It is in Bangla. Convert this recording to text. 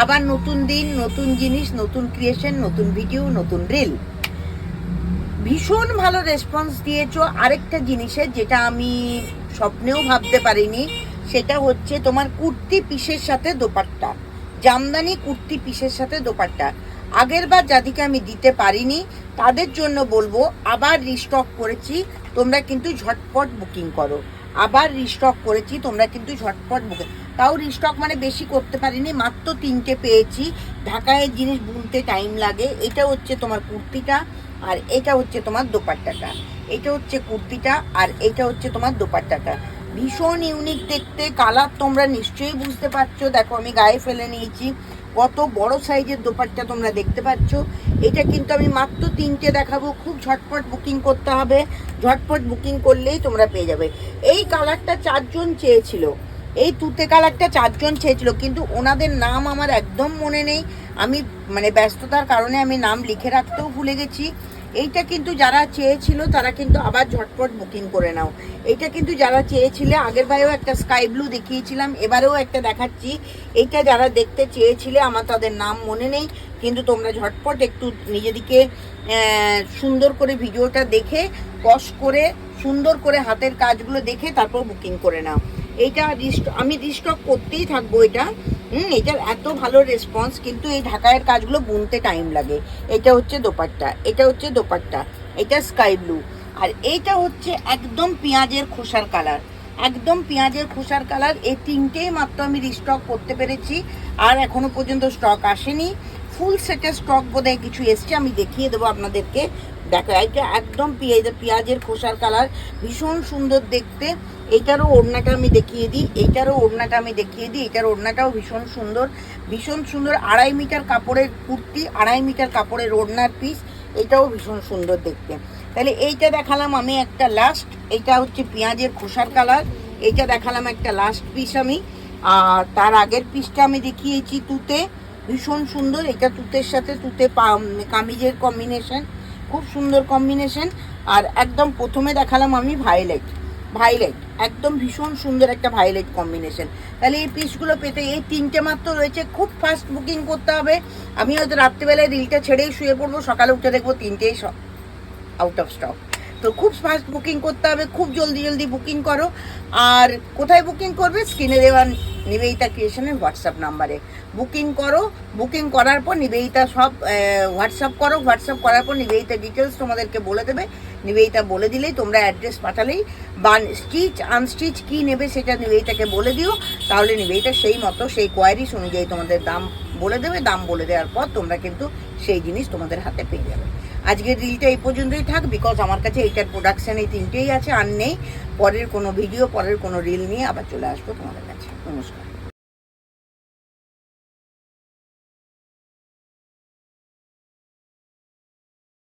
আবার নতুন দিন, নতুন জিনিস, নতুন ক্রিয়েশন, নতুন ভিডিও, নতুন রিল। ভীষণ ভালো রেসপন্স দিয়েছো আরেকটা জিনিসের, যেটা আমি স্বপ্নেও ভাবতে পারিনি। সেটা হচ্ছে তোমার কুর্তি পিসের সাথে দোপাট্টা, জামদানি কুর্তি পিসের সাথে দোপাট্টা। আগের বার যাদেরকে আমি দিতে পারিনি তাদের জন্য বলবো, আবার রিস্টক করেছি, তোমরা কিন্তু ঝটপট বুকিং করো। আবার রিস্টক করেছি, তোমরা কিন্তু ঝটপট বুকিং। তাও রিস্টক মানে বেশি করতে পারিনি, মাত্র 3টে পেয়েছি। ঢাকায় জিনিস বুনতে টাইম লাগে। এটা হচ্ছে তোমার কুর্তিটা, আর এটা হচ্ছে তোমার দোপাট্টাটা। এটা হচ্ছে কুর্তিটা, আর এটা হচ্ছে তোমার দোপাট্টাটা। ভীষণ ইউনিক দেখতে, কালার তোমরা নিশ্চয়ই বুঝতে পারছো। দেখো আমি গায়ে ফেলে নিয়েছি, কত বড় সাইজের দোপাট্টা তোমরা দেখতে পাচ্ছ। এটা কিন্তু আমি মাত্র 3টে দেখাবো, খুব ঝটপট বুকিং করতে হবে। ঝটপট বুকিং করলেই তোমরা পেয়ে যাবে। এই কালারটা 4জন চেয়েছিল, এই তুতে কালারটা 4জন চেয়েছিল, কিন্তু ওনাদের নাম আমার একদম মনে নেই। আমি মানে ব্যস্ততার কারণে আমি নাম লিখে রাখতেও ভুলে গেছি। এইটা কিন্তু যারা চেয়েছিল তারা কিন্তু আবার ঝটপট বুকিং করে নাও। এইটা কিন্তু যারা চেয়েছিলে, আগের বারেও একটা স্কাই ব্লু দেখিয়েছিলাম, এবারেও একটা দেখাচ্ছি। এইটা যারা দেখতে চেয়েছিলে, আমার তাদের নাম মনে নেই, কিন্তু তোমরা ঝটপট একটু নিজেদিকে সুন্দর করে ভিডিওটা দেখে, পজ করে, সুন্দর করে হাতের কাজগুলো দেখে তারপর বুকিং করে নাও। এইটা আমি রিস্টক করতেই থাকবো এটা। এটার এত ভালো রেসপন্স, কিন্তু এই ঢাকায়ের কাজগুলো বুনতে টাইম লাগে। এটা হচ্ছে দোপাট্টা, এটা হচ্ছে দোপাট্টা, এটা স্কাই ব্লু, আর এইটা হচ্ছে একদম পেঁয়াজের খোসার কালার, একদম পেঁয়াজের খোসার কালার। এই 3টেই মাত্র আমি রিস্টক করতে পেরেছি, আর এখনো পর্যন্ত স্টক আসেনি। ফুল সেটের স্টক বোধহয় কিছু এসছে, আমি দেখিয়ে দেবো আপনাদেরকে। দেখো এটা একদম পেঁয়াজের খোসার কালার, ভীষণ সুন্দর দেখতে। এইটারও ওড়নাটা আমি দেখিয়ে দিই, এইটারও ওড়নাটা আমি দেখিয়ে দিই। এইটার ওড়নাটাও ভীষণ সুন্দর, ভীষণ সুন্দর। 2.5 মিটার কাপড়ের কুর্তি, 2.5 মিটার কাপড়ের ওড়নার পিস, এটাও ভীষণ সুন্দর দেখতে। তাহলে এইটা দেখালাম আমি একটা লাস্ট, এইটা হচ্ছে পেঁয়াজের খোসার কালার। এইটা দেখালাম একটা লাস্ট পিস আমি। আর তার আগের পিসটা আমি দেখিয়েছি তুতে, ভীষণ সুন্দর। এটা তুতের সাথে তুতে কামিজের কম্বিনেশন, খুব সুন্দর কম্বিনেশন। আর একদম প্রথমে দেখালাম আমি ভায়োলেট, ভায়োলেট একদম ভীষণ সুন্দর একটা ভায়োলেট কম্বিনেশন। তাহলে এই পিসগুলো পেতে এই 3টে মাত্র রয়েছে, খুব ফাস্ট বুকিং করতে হবে। আমি হয়তো রাত্রিবেলায় রিলটা ছেড়েই শুয়ে পড়বো, সকালে উঠে দেখবো 3টেই আউট অফ স্টক। তো খুব ফাস্ট বুকিং করতে হবে, খুব জলদি জলদি বুকিং করো। আর কোথায় বুকিং করবে? স্ক্রিনে দেওয়া নিবেদিতা ক্রিয়েশনের হোয়াটসঅ্যাপ নাম্বারে বুকিং করো। বুকিং করার পর নিবেদিতা সব হোয়াটসঅ্যাপ করো, হোয়াটসঅ্যাপ করার পর নিবেদিতা ডিটেলস তোমাদেরকে বলে দেবে। নিবেদিতা বলে দিলেই, তোমরা অ্যাড্রেস পাঠালেই, বা স্টিচ আনস্টিচ কী নেবে সেটা নিবেদিতাকে বলে দিও, তাহলে নিবেদিতা সেই মতো সেই কোয়ারিস অনুযায়ী তোমাদের দাম বলে দেবে। দাম বলে দেওয়ার পর তোমরা কিন্তু সেই জিনিস তোমাদের হাতে পেয়ে যাবে। আজকের রিলটা এই পর্যন্তই থাক, বিকজ আমার কাছে এইটার প্রোডাকশান এই 3টেই আছে, আর নেই। পরের কোনো ভিডিও, পরের কোনো রিল নিয়ে আবার চলে আসবো তোমাদের কাছে। নমস্কার।